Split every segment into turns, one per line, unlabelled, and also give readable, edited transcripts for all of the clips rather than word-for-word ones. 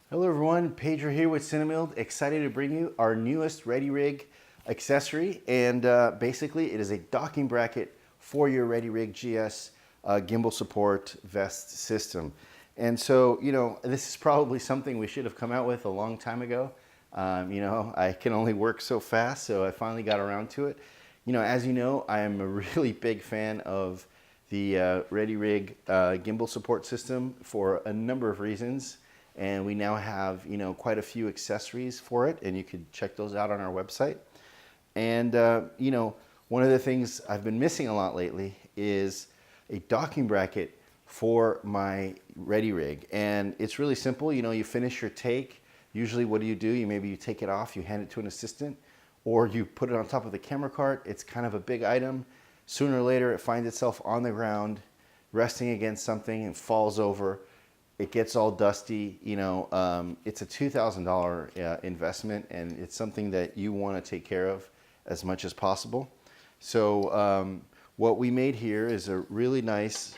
Hello everyone, Pedro here with CineMilled. Excited to bring you our newest Readyrig accessory, and basically it is a docking bracket for your Readyrig GS gimbal support vest system. And so, this is probably something we should have come out with a long time ago. I can only work so fast, so I finally got around to it. As you know, I am a really big fan of the Readyrig gimbal support system for a number of reasons. And we now have, quite a few accessories for it, and you could check those out on our website. And, one of the things I've been missing a lot lately is a docking bracket for my Readyrig. And it's really simple. You finish your take. Usually what do? Maybe you take it off, you hand it to an assistant, or you put it on top of the camera cart. It's kind of a big item. Sooner or later, it finds itself on the ground, resting against something, and falls over. It gets all dusty. It's a $2,000 investment, and it's something that you want to take care of as much as possible. So what we made here is a really nice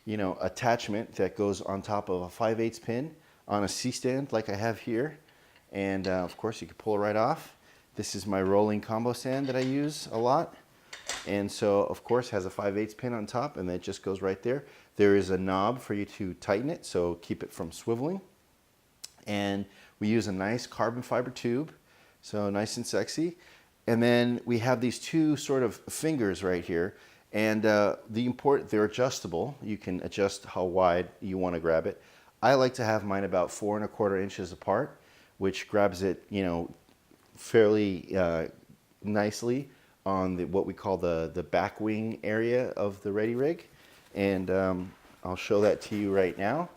attachment that goes on top of a 5/8 pin on a C-stand like I have here. And of course you can pull it right off. This is my rolling combo stand that I use a lot. And so, of course, has a 5/8 pin on top, and that just goes right there. There is a knob for you to tighten it, so keep it from swiveling. And we use a nice carbon fiber tube, so nice and sexy. And then we have these two sort of fingers right here, and they're adjustable. You can adjust how wide you want to grab it. I like to have mine about 4 1/4 inches apart, which grabs it, fairly nicely on what we call the back wing area of the Readyrig. And I'll show that to you right now.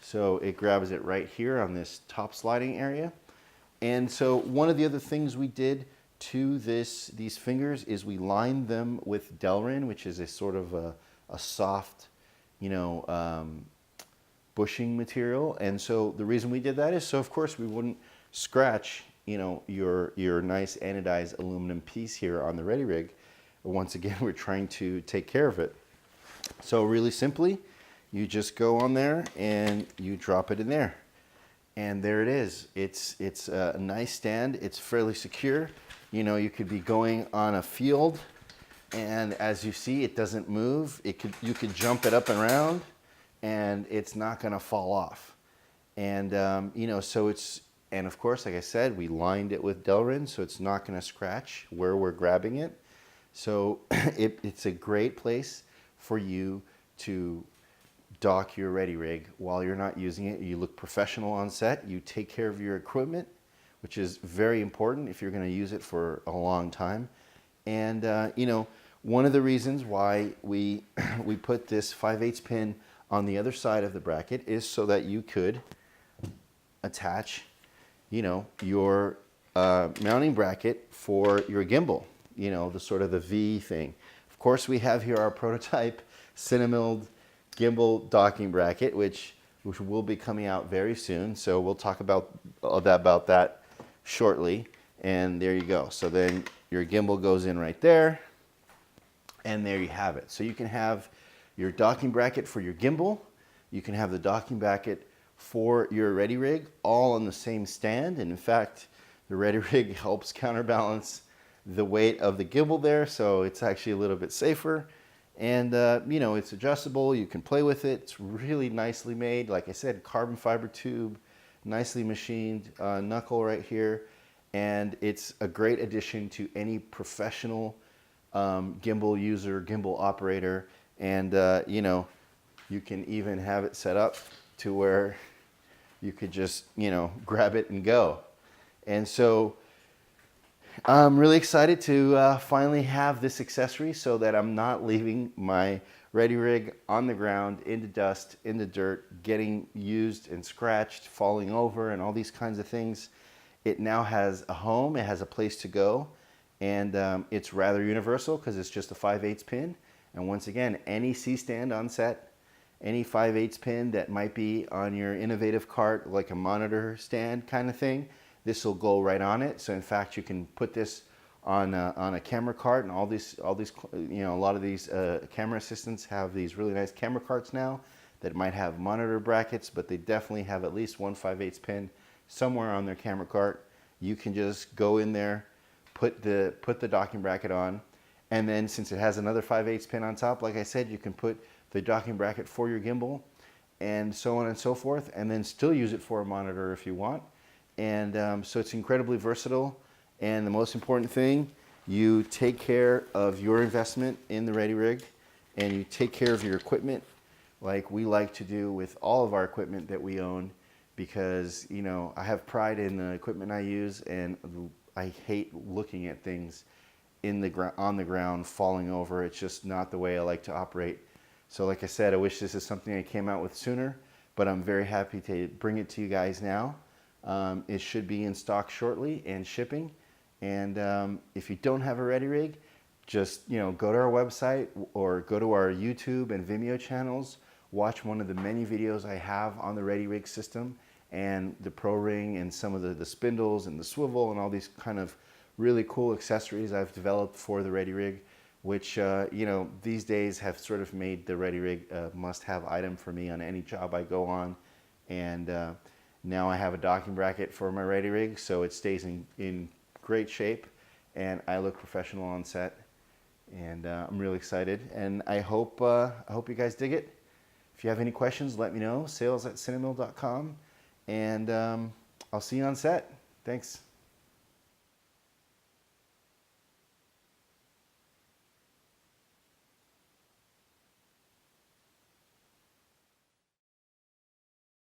So it grabs it right here on this top sliding area. And so one of the other things we did to these fingers is we lined them with delrin, which is a sort of a soft, bushing material. And so the reason we did that is so, of course, we wouldn't scratch your nice anodized aluminum piece here on the Readyrig. Once again, we're trying to take care of it. So really simply, you just go on there and you drop it in there. And there it is. It's a nice stand. It's fairly secure. You could be going on a field, and as you see, it doesn't move. You could jump it up and around, and it's not going to fall off. And and of course, like I said, we lined it with delrin, so it's not going to scratch where we're grabbing it. So it's a great place for you to dock your Readyrig while you're not using it. You look professional on set. You take care of your equipment, which is very important if you're going to use it for a long time. And one of the reasons why we put this 5/8 pin on the other side of the bracket is so that you could attach your mounting bracket for your gimbal, the sort of the V thing. Of course, we have here our prototype CineMilled gimbal docking bracket, which will be coming out very soon. So we'll talk about that shortly. And there you go. So then your gimbal goes in right there, and there you have it. So you can have your docking bracket for your gimbal. You can have the docking bracket for your Readyrig all on the same stand. And in fact, the Readyrig helps counterbalance the weight of the gimbal there, so it's actually a little bit safer. And it's adjustable. You can play with it. It's really nicely made. Like I said, carbon fiber tube, nicely machined knuckle right here. And it's a great addition to any professional gimbal user, gimbal operator. And you can even have it set up to where you could just, grab it and go. And so I'm really excited to finally have this accessory so that I'm not leaving my Readyrig on the ground, in the dust, in the dirt, getting used and scratched, falling over, and all these kinds of things. It now has a home, it has a place to go, and it's rather universal because it's just a 5/8 pin. And once again, any C-stand on set, any 5/8 pin that might be on your innovative cart, like a monitor stand kind of thing, this will go right on it. So in fact, you can put this on a camera cart, and a lot of these camera assistants have these really nice camera carts now that might have monitor brackets, but they definitely have at least one 5/8 pin somewhere on their camera cart. You can just go in there, put the docking bracket on, and then since it has another 5/8 pin on top, like I said, you can put the docking bracket for your gimbal and so on and so forth, and then still use it for a monitor if you want. And so it's incredibly versatile. And the most important thing, you take care of your investment in the Readyrig, and you take care of your equipment like we like to do with all of our equipment that we own, because you know I have pride in the equipment I use, and I hate looking at things on the ground falling over. It's just not the way I like to operate. So like I said, I wish this is something I came out with sooner, but I'm very happy to bring it to you guys now. It should be in stock shortly and shipping. And if you don't have a Readyrig, just go to our website or go to our YouTube and Vimeo channels. Watch one of the many videos I have on the Readyrig system and the Pro Ring and some of the spindles and the swivel and all these kind of really cool accessories I've developed for the Readyrig, which these days have sort of made the Readyrig a must-have item for me on any job I go on. And now I have a docking bracket for my Readyrig, so it stays in great shape, and I look professional on set. And I'm really excited, and I hope you guys dig it. If you have any questions, let me know. Sales@CineMilled.com, and I'll see you on set. Thanks.